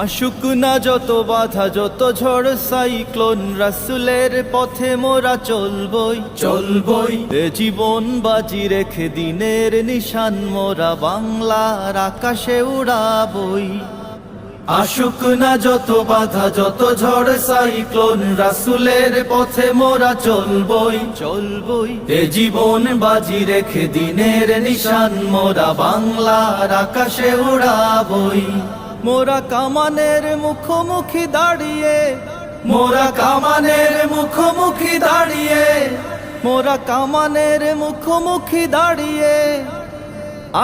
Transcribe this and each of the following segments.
আসুক না যত বাধা যত ঝড় সাইক্লোন, রাসূলের পথে মোরা চলবই চলবই। এ জীবন বাজি রেখে দিনের নিশান মোরা বাংলার আকাশে উড়াবই। আসুক না যত বাধা যত ঝড় সাইক্লোন, রাসূলের পথে মোরা চলবই চলবই। এ জীবন বাজি রেখে দিনের নিশান মোরা বাংলার আকাশে উড়াবই। মোরা কামানের মুখোমুখি দাঁড়িয়ে, মোরা কামানের মুখোমুখি দাঁড়িয়ে, মোরা কামানের মুখোমুখি দাঁড়িয়ে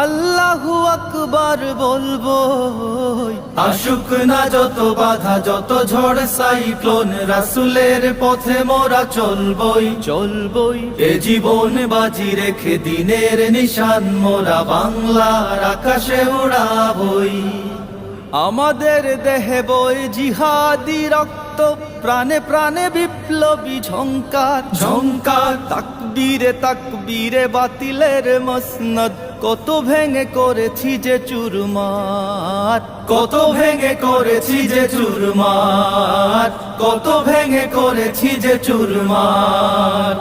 আল্লাহু আকবার বলবো। আসুক না যত বাধা যত ঝড় সাইক্লোন, রাসূলের পথে মোরা চলবই চলবই। এ জীবন বাজি রেখে দিনের নিশান মোরা বাংলার আকাশে উড়াবই। আমাদের দেহে বই জিহাদি রক্ত, প্রাণে প্রাণে বিপ্লবী ঝংকার ঝংকার। তাকবীরে তাকবীরে বাতিলের মসনদ, কত ভেঙে করেছি যে চুরমার, কত ভেঙে করেছি যে চুরমার, কত ভেঙে করেছি যে চুরমার।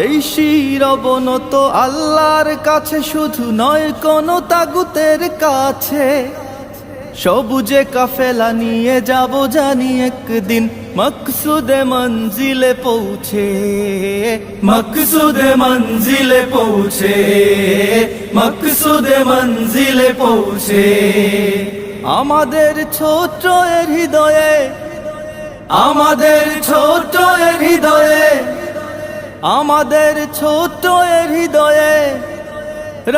এই শির অবনত আল্লাহর কাছে, শুধু নয় কোন তাগুতের কাছে। সবুজে কাফেলা নিয়ে যাব জানি একদিন মকসুদে মঞ্জিলে পৌঁছে, মকসুদে মঞ্জিলে পৌঁছে, মকসুদে মঞ্জিলে পৌঁছে। আমাদের ছোট এর হৃদয়ে, আমাদের ছোট এর হৃদয়ে, আমাদের ছোট এর হৃদয়ে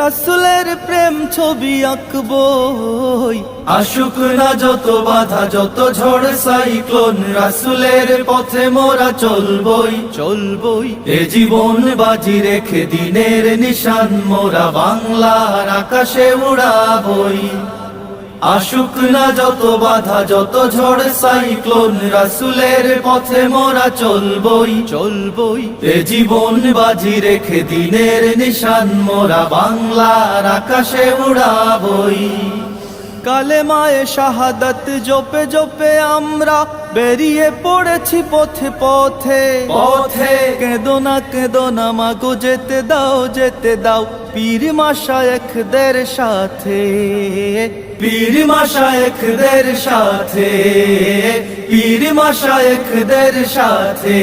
রাসূলের প্রেম ছবি আঁকবই। আসুক না যত বাধা যত ঝড় সাইক্লোন, রাসূলের পথে মোরা চলবই চলবই। এ জীবন বাজি রেখে দিনের নিশান মোরা বাংলার আকাশে উড়াবই। আসুক না যত বাধা যত ঝড় সাইক্লোন, রাসূলের পথে মোরা চলবই চলবই। এ জীবন বাজি রেখে দিনের নিশান মোরা বাংলার আকাশে উড়াবই। কালেমায়ে শাহাদাত জপে জপে আমরা বেরিয়ে পড়েছি পথে পথে পথে। কেঁদো না মাগো যেতে দাও যেতে দাও পীর মাশায়েখদের সাথে, পীর মাশায়েখদের সাথে, পীর মাশায়েখদের সাথে।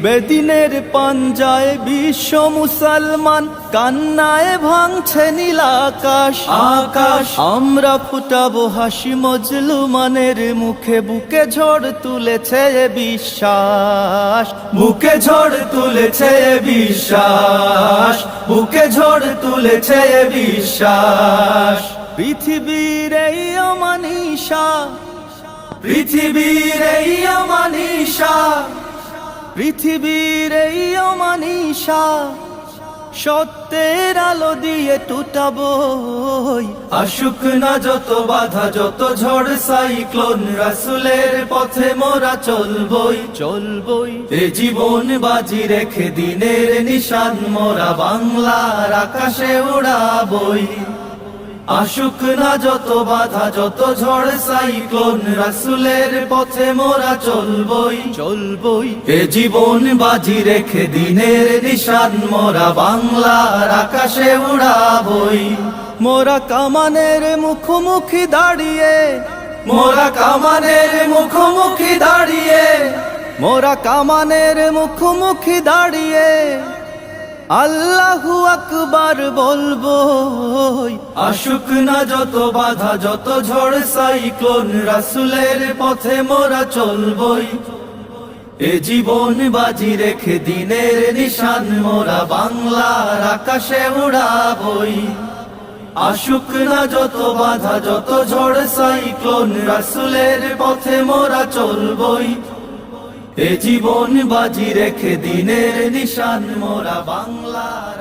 বেদিনের পাঞ্জায় বিশ্ব মুসলমান, কান্নায় ভাঙছে নীল আকাশ আকাশ। আমরা ফুটাবো হাসি মজলুমানের মুখে, বুকে ঝড় তুলেছে বিশ্বাস, বুকে ঝড় তুলেছে বিশ্বাস, বুকে ঝড় তুলেছে বিশ্বাস। পৃথিবীর এই অমানিসা, পৃথিবীর এই অমানিসা, পৃথিবীর এই অমানিসা সত্যের আলো দিয়ে টুটাবই। আসুক না যত বাধা যত ঝড় সাইক্লোন, রাসূলের পথে মোরা চলবই চলবই। এ জীবন বাজি রেখে দিনের নিশান মোরা বাংলার আকাশে উড়াবই। আসুক না যত বাধা যত ঝড় সাইক্লোন, রাসূলের পথে মোরা চলবই চলবই। এ জীবন বাজি রেখে দিনের নিশান মোরা বাংলার আকাশে উড়াবই। মোরা কামানের মুখোমুখি দাঁড়িয়ে, মোরা কামানের মুখোমুখি দাঁড়িয়ে, মোরা কামানের মুখোমুখি দাঁড়িয়ে আল্লাহু আকবার বলবো। আসুক না যত বাধা যত ঝড় সাইক্লোন, রাসূলের পথে মোরা চলবই। এ জীবন বাজি রেখে দিনের নিশান মোরা বাংলার আকাশে উড়াবই। আসুক না যত বাধা যত ঝড় সাইক্লোন, রাসূলের পথে মোরা চলবই। এ জীবন বাজি রেখে দিনের নিশান মোরা বাংলার